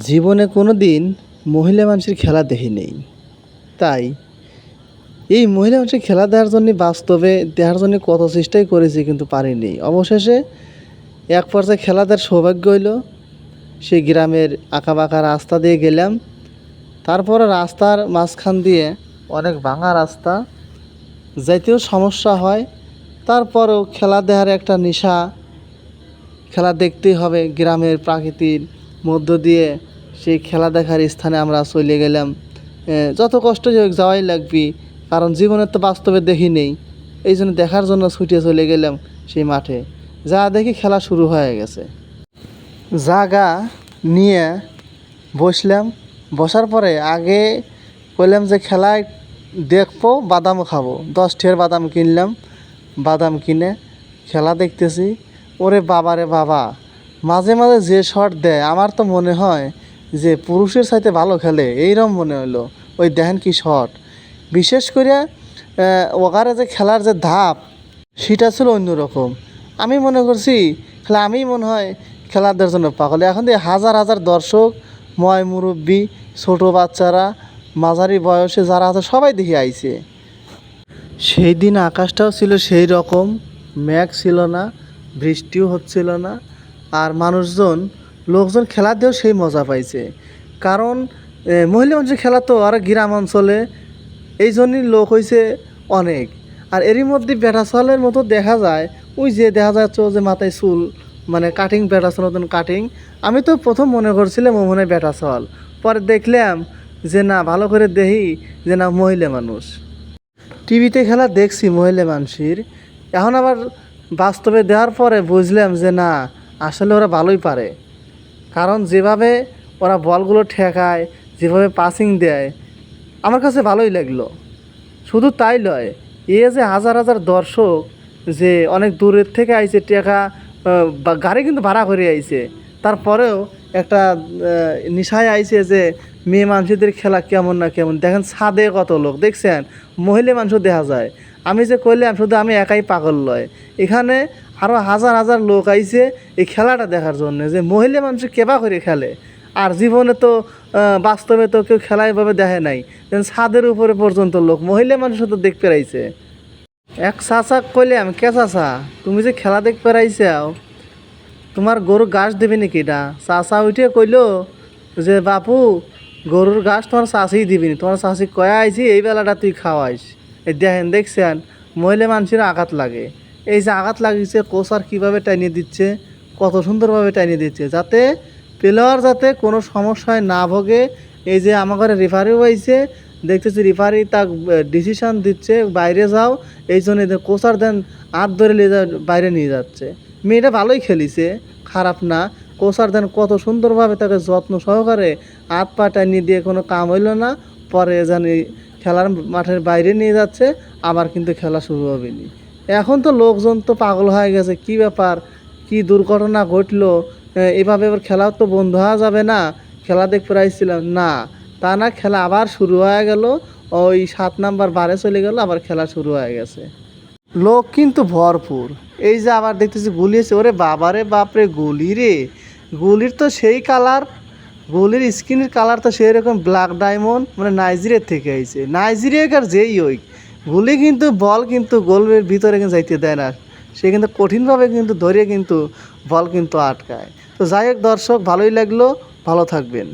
জীবনে কোনো দিন মহিলা মানুষের খেলা দেখি নেই। তাই এই মহিলা মানুষের খেলা দেখার জন্য বাস্তবে দেখার জন্য কত চেষ্টাই করেছি, কিন্তু পারিনি। অবশেষে এক পর্যায়ে খেলা দেখার সৌভাগ্য হইল। সেই গ্রামের আঁকাবাঁকা রাস্তা দিয়ে গেলাম। তারপরে রাস্তার মাঝখান দিয়ে অনেক ভাঙা রাস্তা, যাইতেও সমস্যা হয়। তারপরেও খেলা দেখার একটা নেশা, খেলা দেখতেই হবে। গ্রামের প্রাকৃতির মধ্য দিয়ে সেই খেলা দেখার স্থানে আমরা চলে গেলাম। যত কষ্ট হোক যাওয়াই লাগবে, কারণ জীবনের তো বাস্তবে দেখি নেই। এই জন্য দেখার জন্য ছুটে চলে গেলাম সেই মাঠে। যা দেখি খেলা শুরু হয়ে গেছে। জাগা নিয়ে বসলাম। বসার পরে আগে বললাম যে খেলায় দেখবো, বাদামও খাবো। 10 টাকার বাদাম কিনলাম। বাদাম কিনে খেলা দেখতেছি। ওরে বাবা রে বাবা, মাঝে মাঝে যে শট দেয় আমার তো মনে হয় যে পুরুষের সাথে ভালো খেলে, এইরকম মনে হলো। ওই দেখেন কি শট! বিশেষ করে ওখানে যে খেলার যে ধাপ, সেটা ছিল অন্যরকম। আমি মনে করছি খেলা, আমি মনে হয় খেলাদের জন্য পাগল। এখন দিয়ে হাজার হাজার দর্শক, ময় মুরব্বী, ছোটো বাচ্চারা, মাঝারি বয়সে যারা আছে সবাই দেখে আইছে। সেই দিন আকাশটাও ছিল সেই রকম, মেঘ ছিল না, বৃষ্টিও হচ্ছিল না। আর লোকজন খেলা দিয়েও সেই মজা পাইছে। কারণ মহিলা মানুষের খেলা তো আর গ্রাম অঞ্চলে, এই জন্যই লোক হয়েছে অনেক। আর এরই মধ্যে বেটাচলের মতো দেখা যায়, ওই যে দেখা যাচ্ছে যে মাথায় চুল, মানে কাটিং, বেটাচল মতন কাটিং। আমি তো প্রথম মনে করছিলাম ও মনে হয় বেটাচল, পরে দেখলাম যে না, ভালো করে দেখি যে না, মহিলা মানুষ। টিভিতে খেলা দেখছি মহিলা মানুষের, এখন আবার বাস্তবে দেওয়ার পরে বুঝলাম যে না, আসলে ওরা ভালোই পারে। কারণ যেভাবে ওরা বলগুলো ঠেকায়, যেভাবে পাসিং দেয়, আমার কাছে ভালোই লাগলো। শুধু তাই নয়, যে হাজার হাজার দর্শক যে অনেক দূরের থেকে আইছে, টাকা বা গাড়ি কিন্তু ভাড়া করে আইছে, তারপরেও একটা নেশায় আইছে যে মেয়ে মানুষদের খেলা কেমন না কেমন। দেখেন ছাদে কত লোক, দেখছেন? মহিলা মানুষও দেখা যায়। আমি যে কইলাম শুধু আমি একাই পাগল লয়, এখানে আরও হাজার হাজার লোক আইছে এই খেলাটা দেখার জন্য, যে মহিলা মানুষ কেবা করে খেলে। আর জীবনে তো বাস্তবে তো কেউ খেলা এভাবে দেখে নাই। ছাদের উপরে পর্যন্ত লোক, মহিলা মানুষ তো দেখতে পেরাইছে। এক চাচা কইলাম, কে চাচা, তুমি যে খেলা দেখতে পেরাইছাও, তোমার গরু ঘাস দেবে নাকি? এটা চাচা উঠে কইলো যে বাপু, গরুর ঘাস তোমার চাষিই দিবিনি, তোমার চাষি কয়া আইছি এই বেলাটা তুই খাওয়াইস। এই দেখছেন মহিলা মানুষের আঘাত লাগে। এই যে আঘাত লাগিয়েছে, কোচার কীভাবে টাইনিয়ে দিচ্ছে, কত সুন্দরভাবে টাইনিয়ে দিচ্ছে, যাতে প্লেয়ার যাতে কোনো সমস্যায় না ভোগে। এই যে আমার ঘরে রেফারিও আইছে, দেখতেছি রেফারি তাক ডিসিশন দিচ্ছে বাইরে যাও। এই জন্য কোচার দেন হাত ধরে বাইরে নিয়ে যাচ্ছে। মেয়েটা ভালোই খেলিছে, খারাপ না। কোচার দেন কত সুন্দরভাবে তাকে যত্ন সহকারে হাত পা টানিয়ে দিয়ে কোনো কাম হইল না। পরে জানি খেলার মাঠের বাইরে নিয়ে যাচ্ছে, আবার কিন্তু খেলা শুরু হবে নি। এখন তো লোকজন তো পাগল হয়ে গেছে, কি ব্যাপার, কি দুর্ঘটনা ঘটলো, এভাবে এবার খেলাও তো বন্ধ হওয়া যাবে না। খেলা দেখতে পাইছিলাম না, তা না, খেলা আবার শুরু হয়ে গেল। ওই 7 নাম্বার বারে চলে গেল, আবার খেলা শুরু হয়ে গেছে। লোক কিন্তু ভরপুর। এই যে আবার দেখতেছি গুলি আছে, ওরে বাবারে বাপরে, গুলি রে! গুলির তো সেই কালার, গুলির স্কিনের কালার তো সেই রকম ব্ল্যাক ডায়মন্ড, মানে নাইজেরিয়ার থেকে আইছে। নাইজেরিয়াকার যেই ওই গুলি কিন্তু বল কিন্তু গোলের ভিতরে কিন্তু যাইতে দেয় না, সে কিন্তু কঠিনভাবে কিন্তু ধরে কিন্তু বল কিন্তু আটকায়। তো যাই হোক দর্শক, ভালোই লাগলো, ভালো থাকবেন।